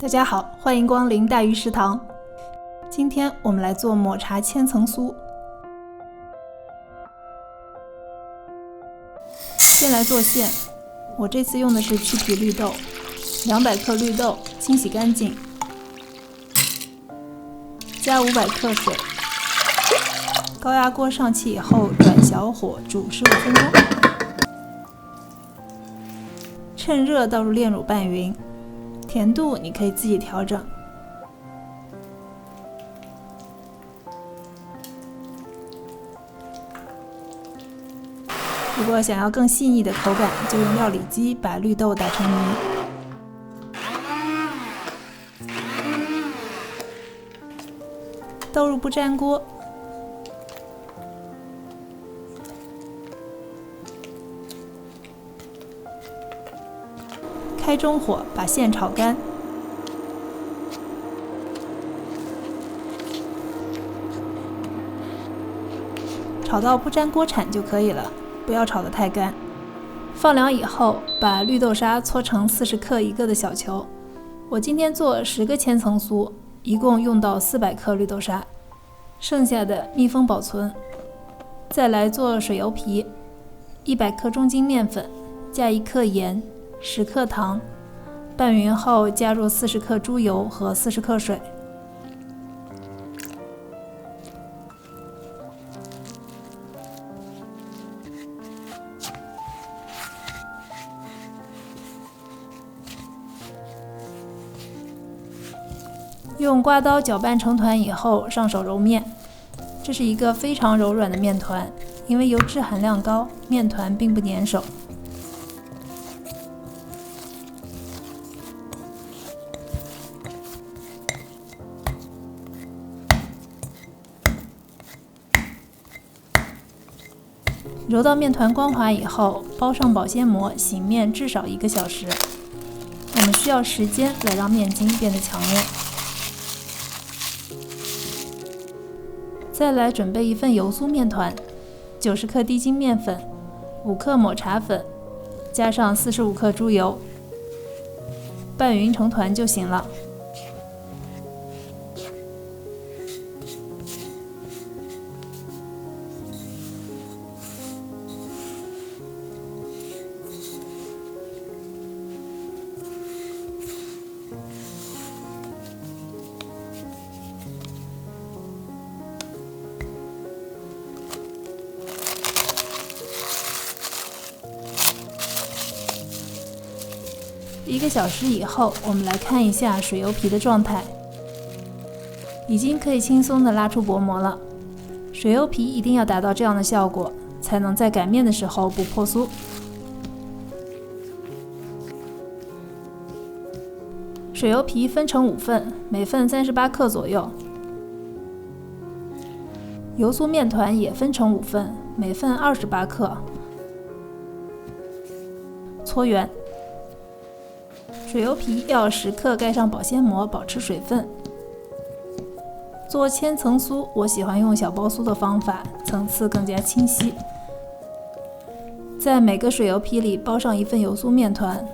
大家好，欢迎光临大鱼食堂。今天我们来做抹茶千层酥。先来做馅，我这次用的是去皮绿豆，200克绿豆清洗干净，加500克水，高压锅上气以后转小火煮15分钟，趁热倒入炼乳拌匀。甜度你可以自己调整。如果想要更细腻的口感，就用料理机把绿豆打成泥。倒入不粘锅，开中火把馅炒干，炒到不粘锅铲就可以了，不要炒得太干。放凉以后，把绿豆沙搓成40克一个的小球。我今天做10个千层酥，一共用到400克绿豆沙，剩下的密封保存。再来做水油皮，100克中筋面粉，加1克盐。10克糖，拌匀后加入40克猪油和40克水。用刮刀搅拌成团以后，上手揉面。这是一个非常柔软的面团，因为油脂含量高，面团并不粘手。揉到面团光滑以后，包上保鲜膜，醒面至少1个小时。我们需要时间来让面筋变得强韧。再来准备一份油酥面团，90克低筋面粉，5克抹茶粉，加上45克猪油，拌匀成团就行了。1个小时以后，我们来看一下水油皮的状态，已经可以轻松地拉出薄膜了。水油皮一定要达到这样的效果，才能在擀面的时候不破酥。水油皮分成5份，每份38克左右。油酥面团也分成5份，每份28克。搓圆。水油皮要时刻盖上保鲜膜，保持水分。做千层酥，我喜欢用小包酥的方法，层次更加清晰。在每个水油皮里包上1份油酥面团。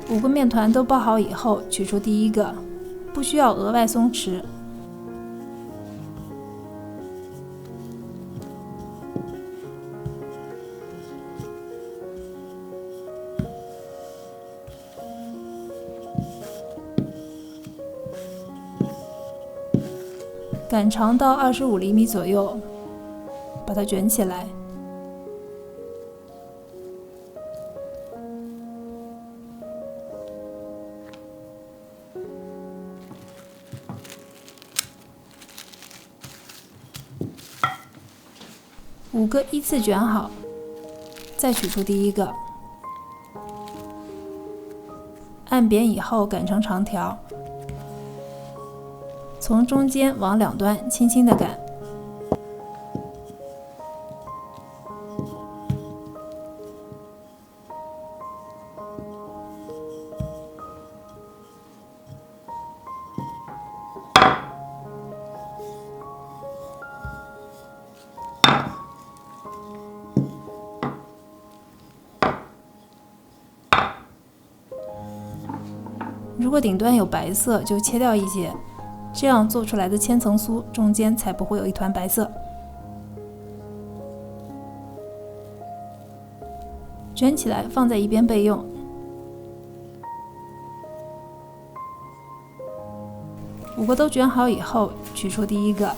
5个面团都包好以后，取出第1个，不需要额外松弛。擀长到25厘米左右，把它卷起来。5个依次卷好，再取出第1个，按扁以后擀成长条，从中间往两端轻轻地擀。如果顶端有白色，就切掉一些，这样做出来的千层酥中间才不会有一团白色。卷起来放在一边备用。5个都卷好以后，取出第一个，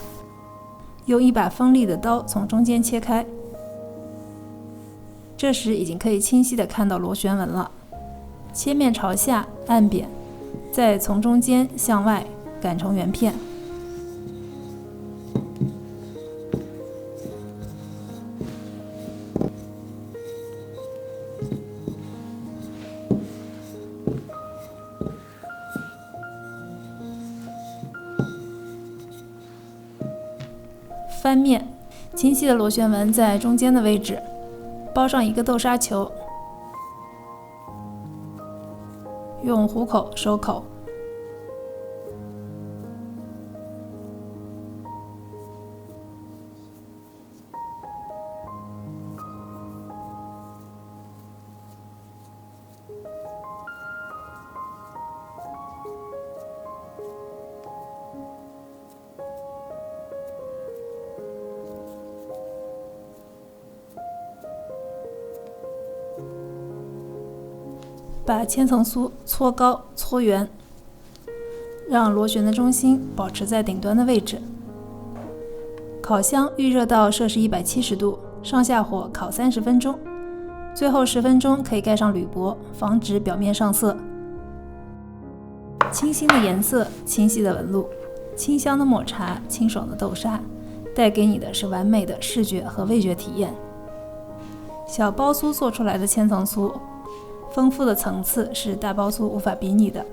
用一把锋利的刀从中间切开。这时已经可以清晰地看到螺旋纹了。切面朝下按扁，再从中间向外擀成圆片。翻面，清晰的螺旋纹在中间的位置，包上一个豆沙球，用虎口收口。把千层酥搓高搓圆，让螺旋的中心保持在顶端的位置。烤箱预热到摄氏170度，上下火烤30分钟，最后10分钟可以盖上铝箔，防止表面上色。清新的颜色，清晰的纹路，清香的抹茶，清爽的豆沙，带给你的是完美的视觉和味觉体验。小包酥做出来的千层酥，丰富的层次是大包酥无法比拟的。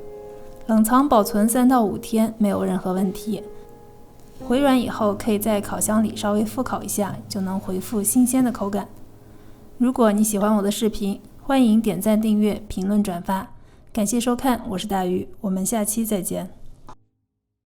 冷藏保存3到5天没有任何问题。回软以后可以在烤箱里稍微复烤一下，就能恢复新鲜的口感。如果你喜欢我的视频，欢迎点赞、订阅、评论、转发。感谢收看，我是大鱼，我们下期再见。